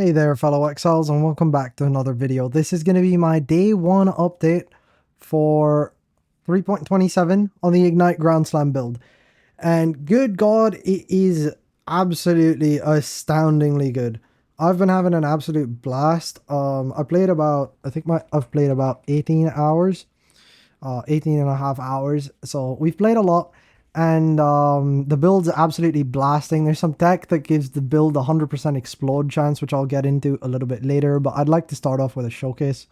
Hey there fellow Exiles, and welcome back to another video. This is going to be my day 1 update for 3.27 on the Ignite Grand Slam build. And good god, it is absolutely astoundingly good. I've been having an absolute blast. I've played about 18 hours, 18 and a half hours. So we've played a lot. And the build's absolutely blasting. There's some tech that gives the build 100% explode chance, which I'll get into a little bit later, but I'd like to start off with a showcase.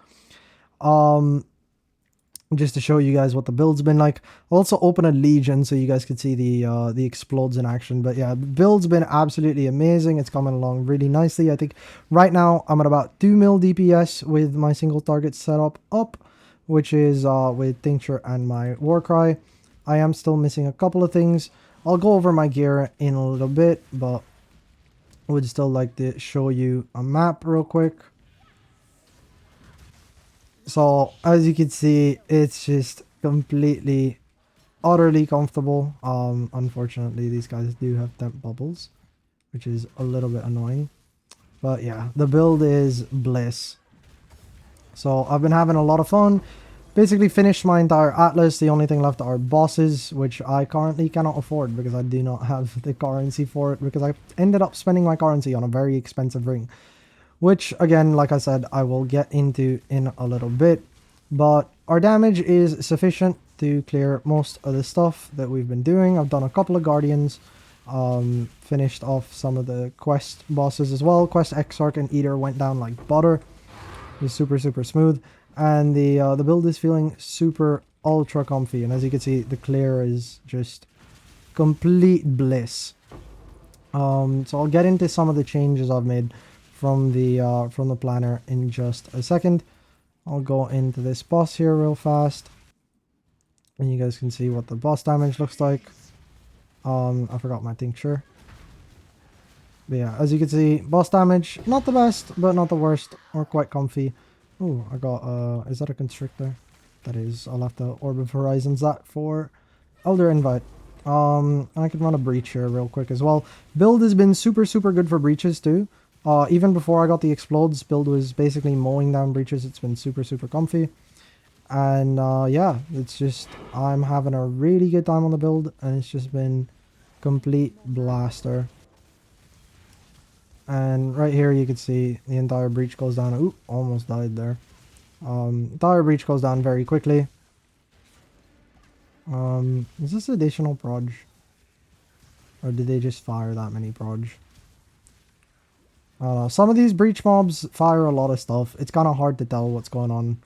Just to show you guys what the build's been like. I'll also open a Legion so you guys can see the explodes in action. But yeah, the build's been absolutely amazing. It's coming along really nicely. I think right now I'm at about 2 mil DPS with my single target setup up, which is with Tincture and my Warcry. I am still missing a couple of things. I'll go over my gear in a little bit, but I would still like to show you a map real quick. So, as you can see, it's just completely, utterly comfortable. Unfortunately, these guys do have temp bubbles, which is a little bit annoying. But yeah, the build is bliss. So, I've been having a lot of fun. Basically finished my entire atlas. The only thing left are bosses, which I currently cannot afford because I do not have the currency for it, because I ended up spending my currency on a very expensive ring, which again, like I said, I will get into in a little bit. But our damage is sufficient to clear most of the stuff that we've been doing. I've done a couple of guardians, finished off some of the quest bosses as well. Quest Exarch and Eater went down like butter. It was super smooth. And the build is feeling super ultra comfy, and as you can see, the clear is just complete bliss. So I'll get into some of the changes I've made from the planner in just a second. I'll go into this boss here real fast, and you guys can see what the boss damage looks like. I forgot my tincture. But yeah, as you can see, boss damage, not the best, but not the worst, or quite comfy. Oh, I got, is that a constrictor? That is. I'll have to Orb of Horizons that for Elder Invite. I could run a breach here real quick as well. Build has been super good for breaches too. Even before I got the explodes, build was basically mowing down breaches. It's been super comfy. And yeah, it's just, I'm having a really good time on the build, and it's just been complete blaster. And right here you can see the entire breach goes down. Oop, almost died there. Entire breach goes down very quickly. Is this additional proj? Or did they just fire that many proj? I don't know. Some of these breach mobs fire a lot of stuff. It's kind of hard to tell what's going on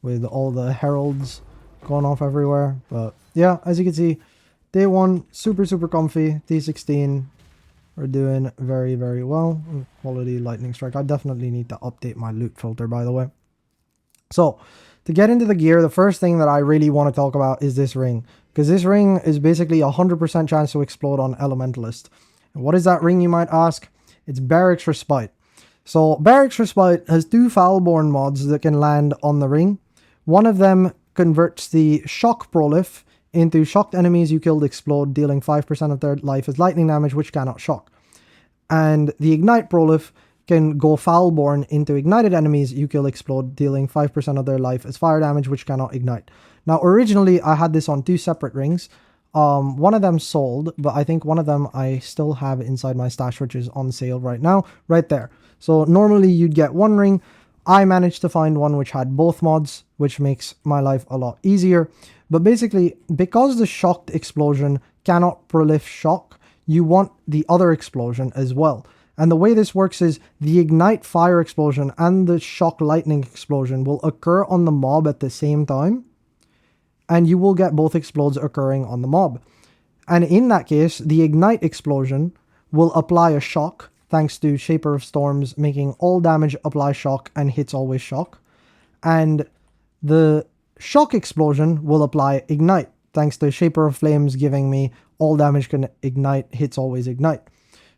with all the heralds going off everywhere. But yeah, as you can see, day 1, super comfy. T16. We're doing very well. Quality lightning strike. I definitely need to update my loot filter, by the way. So to get into the gear, the first thing that I really want to talk about is this ring, because this ring is basically 100% chance to explode on Elementalist. And what is that ring, you might ask? It's Barracks Respite. So Barracks Respite has 2 Foulborn mods that can land on the ring. One of them converts the Shock Prolif into shocked enemies you killed explode, dealing 5% of their life as lightning damage, which cannot shock. And the Ignite Prolif can go Foulborn into ignited enemies you kill explode, dealing 5% of their life as fire damage, which cannot ignite. Now, originally, I had this on 2 separate rings. One of them sold, but I think one of them I still have inside my stash, which is on sale right now, right there. So normally you'd get 1 ring. I managed to find one which had both mods, which makes my life a lot easier. But basically, because the shocked explosion cannot prolif shock, you want the other explosion as well. And the way this works is the ignite fire explosion and the shock lightning explosion will occur on the mob at the same time, and you will get both explodes occurring on the mob. And in that case, the ignite explosion will apply a shock, thanks to Shaper of Storms making all damage apply shock and hits always shock. And the shock explosion will apply ignite, thanks to Shaper of Flames giving me all damage can ignite, hits always ignite.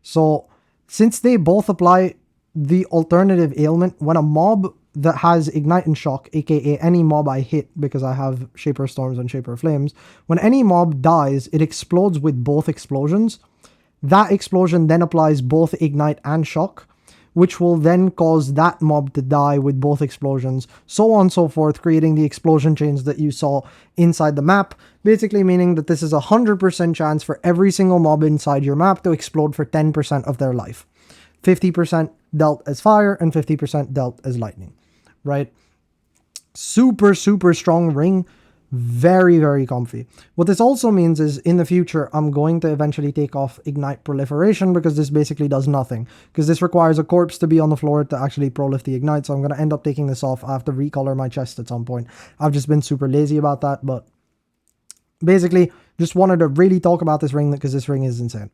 So since they both apply the alternative ailment, when a mob that has ignite and shock, aka any mob I hit because I have Shaper of Storms and Shaper of Flames, when any mob dies, it explodes with both explosions. That explosion then applies both ignite and shock, which will then cause that mob to die with both explosions, so on and so forth, creating the explosion chains that you saw inside the map, basically meaning that this is a 100% chance for every single mob inside your map to explode for 10% of their life. 50% dealt as fire and 50% dealt as lightning, right? Super, super strong ring. Very, very comfy. What this also means is in the future, I'm going to eventually take off Ignite Proliferation because this basically does nothing. Because this requires a corpse to be on the floor to actually prolif the Ignite. So I'm going to end up taking this off. I have to recolor my chest at some point. I've just been super lazy about that. But basically, just wanted to really talk about this ring because this ring is insane.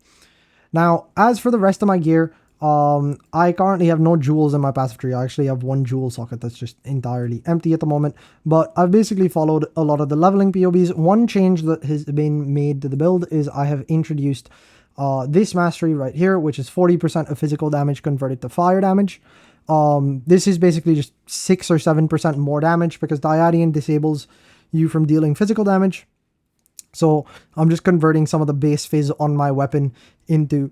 Now, as for the rest of my gear, I currently have no jewels in my passive tree. I actually have one jewel socket that's just entirely empty at the moment, but I've basically followed a lot of the leveling POBs. One change that has been made to the build is I have introduced this mastery right here, which is 40% of physical damage converted to fire damage. This is basically just 6 or 7% more damage because Diadian disables you from dealing physical damage. So I'm just converting some of the base fizz on my weapon into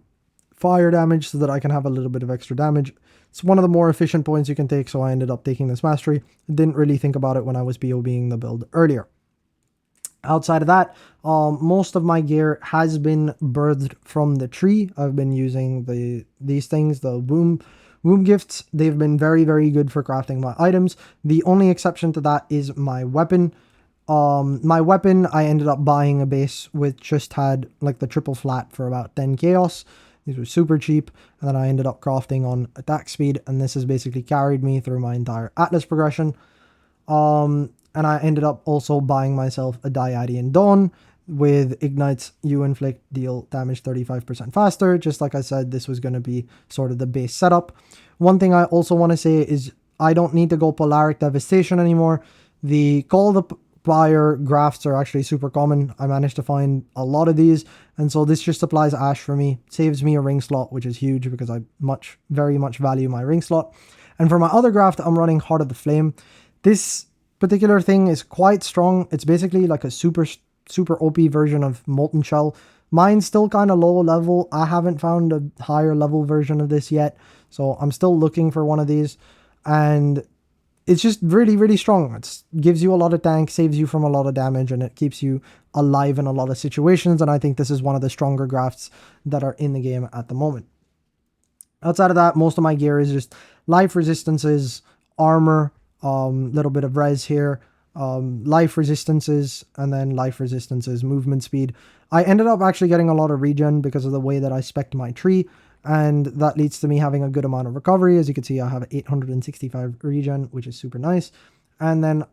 fire damage so that I can have a little bit of extra damage. It's one of the more efficient points you can take, so I ended up taking this mastery. Didn't really think about it when I was POBing the build earlier. Outside of that, most of my gear has been birthed from the tree. I've been using these things, the womb gifts. They've been very, very good for crafting my items. The only exception to that is my weapon. My weapon, I ended up buying a base which just had like the triple flat for about 10 chaos. These were super cheap, and then I ended up crafting on attack speed, and this has basically carried me through my entire Atlas progression. And I ended up also buying myself a Diadian Dawn with ignites you inflict, deal damage 35% faster. Just like I said, this was going to be sort of the base setup. One thing I also want to say is I don't need to go Polaric Devastation anymore. The Call the Fire grafts are actually super common. I managed to find a lot of these, and so this just applies Ash for me. Saves me a ring slot, which is huge because I very much value my ring slot. And for my other graft, I'm running Heart of the Flame. This particular thing is quite strong. It's basically like a super OP version of Molten Shell. Mine's still kind of low level. I haven't found a higher level version of this yet, so I'm still looking for one of these. And it's just really, really strong. It gives you a lot of tank, saves you from a lot of damage, and it keeps you alive in a lot of situations. And I think this is one of the stronger grafts that are in the game at the moment. Outside of that, most of my gear is just life resistances, armor, little bit of res here, life resistances, and then life resistances, movement speed. I ended up actually getting a lot of regen because of the way that I spec'd my tree. And that leads to me having a good amount of recovery. As you can see, I have 865 regen, which is super nice. And then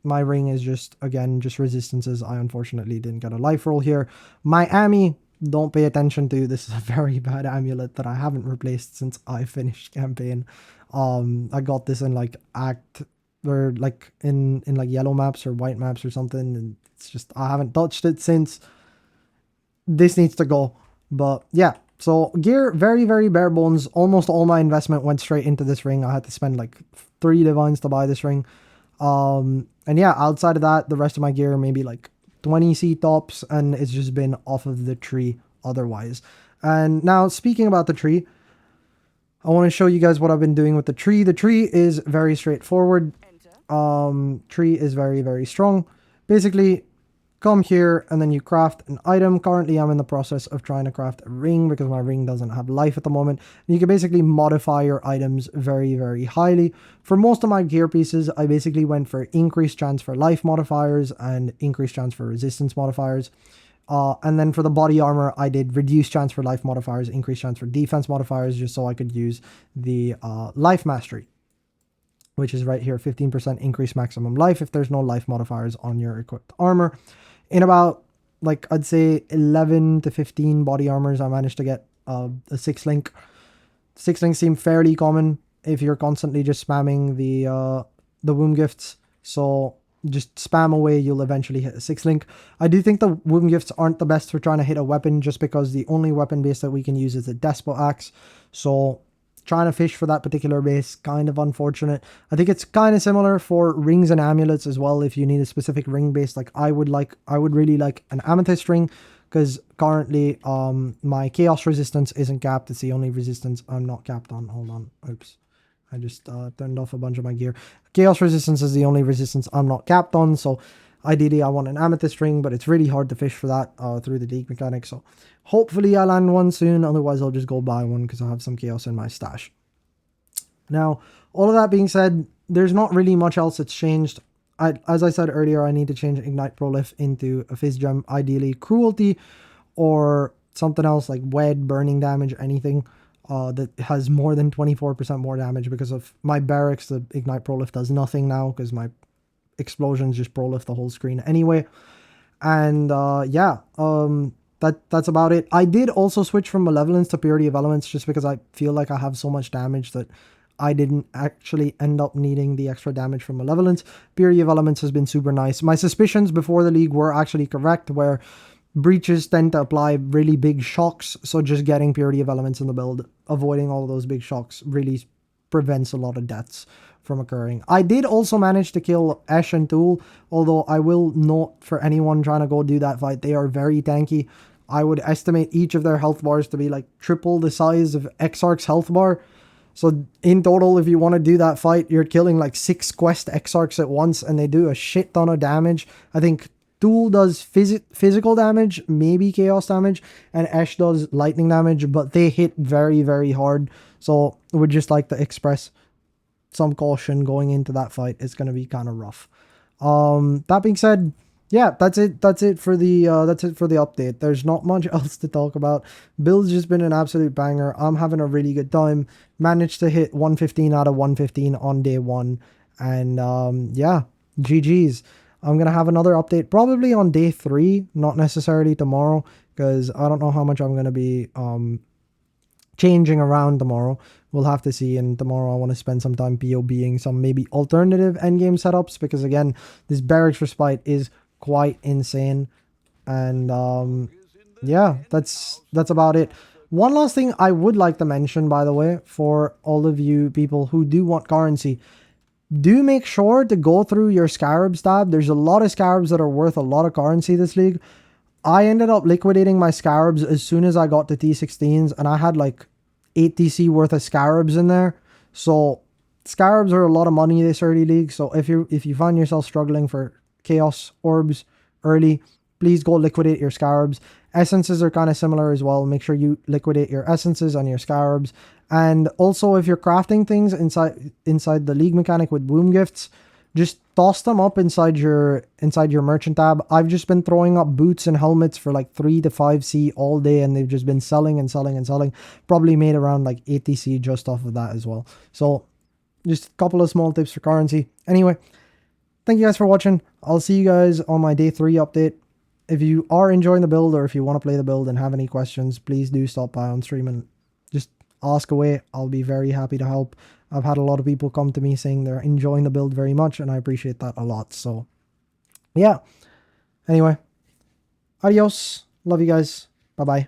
my ring is just, again, just resistances. I unfortunately didn't get a life roll here. My Ami, don't pay attention to. This is a very bad amulet that I haven't replaced since I finished campaign. I got this in like act, or like in like yellow maps or white maps or something. And it's just, I haven't touched it since. This needs to go. But yeah. So gear, very, very bare bones. Almost all my investment went straight into this ring. I had to spend like 3 divines to buy this ring. And yeah, outside of that, the rest of my gear, maybe like 20 C tops, and it's just been off of the tree otherwise. And now speaking about the tree, I want to show you guys what I've been doing with the tree. The tree is very straightforward. Tree is very, very strong. Basically, come here and then you craft an item. Currently I'm in the process of trying to craft a ring because my ring doesn't have life at the moment. And you can basically modify your items very, very highly. For most of my gear pieces, I basically went for increased chance for life modifiers and increased chance for resistance modifiers. And then for the body armor, I did reduced chance for life modifiers, increased chance for defense modifiers, just so I could use the life mastery, which is right here, 15% increase maximum life if there's no life modifiers on your equipped armor. In about, like, I'd say 11 to 15 body armors, I managed to get a 6-link. 6-links seem fairly common if you're constantly just spamming the womb gifts. So just spam away, you'll eventually hit a 6-link. I do think the womb gifts aren't the best for trying to hit a weapon, just because the only weapon base that we can use is the Despot Axe. So trying to fish for that particular base, kind of unfortunate. I think it's kind of similar for rings and amulets as well. If you need a specific ring base, like I would really like an amethyst ring, because currently my chaos resistance isn't capped. It's the only resistance I'm not capped on. Hold on. Oops. I just turned off a bunch of my gear. Chaos resistance is the only resistance I'm not capped on, so ideally I want an amethyst ring, but it's really hard to fish for that through the league mechanic, so hopefully I land one soon. Otherwise I'll just go buy one because I have some chaos in my stash. Now, all of that being said, there's not really much else that's changed. As I said earlier, I need to change Ignite Prolif into a Fizz Gem, ideally Cruelty, or something else like Wed, Burning Damage, anything that has more than 24% more damage. Because of my barracks, the Ignite Prolif does nothing now because my explosions just prolif the whole screen anyway. And yeah, that's about it. I did also switch from Malevolence to Purity of Elements just because I feel like I have so much damage that I didn't actually end up needing the extra damage from Malevolence. Purity of Elements has been super nice. My suspicions before the league were actually correct, where breaches tend to apply really big shocks, so just getting Purity of Elements in the build, avoiding all those big shocks, really prevents a lot of deaths from occurring. I did also manage to kill Esh and Tul, although I will note for anyone trying to go do that fight, they are very tanky. I would estimate each of their health bars to be like triple the size of Exarch's health bar. So in total, if you want to do that fight, you're killing like 6 quest Exarchs at once, and they do a shit ton of damage. I think Tul does physical damage, maybe chaos damage, and Esh does lightning damage, but they hit very, very hard. So I would just like to express some caution going into that fight. It's going to be kind of rough. That being said, yeah, that's it for the update. There's not much else to talk about. Build's just been an absolute banger. I'm having a really good time. Managed to hit 115 out of 115 on day 1, and yeah, GG's. I'm gonna have another update probably on day 3, not necessarily tomorrow, because I don't know how much I'm gonna be changing around tomorrow. We'll have to see, and tomorrow I want to spend some time PoBing some maybe alternative endgame setups, because again, this barracks respite is quite insane. And yeah, that's about it. One last thing I would like to mention, by the way, for all of you people who do want currency, do make sure to go through your Scarabs tab. There's a lot of Scarabs that are worth a lot of currency this league. I ended up liquidating my Scarabs as soon as I got to T16s, and I had like 8 TC worth of Scarabs in there. So Scarabs are a lot of money this early league. So if you find yourself struggling for Chaos Orbs early, please go liquidate your Scarabs. Essences are kind of similar as well. Make sure you liquidate your Essences and your Scarabs. And also, if you're crafting things inside the league mechanic with Womb Gifts, just toss them up inside your merchant tab. I've just been throwing up boots and helmets for like 3 to 5C all day, and they've just been selling and selling and selling. Probably made around like 80C just off of that as well. So just a couple of small tips for currency. Anyway, thank you guys for watching. I'll see you guys on my day 3 update. If you are enjoying the build, or if you want to play the build and have any questions, please do stop by on stream and just ask away. I'll be very happy to help. I've had a lot of people come to me saying they're enjoying the build very much, and I appreciate that a lot. So yeah, anyway, adios. Love you guys. Bye-bye.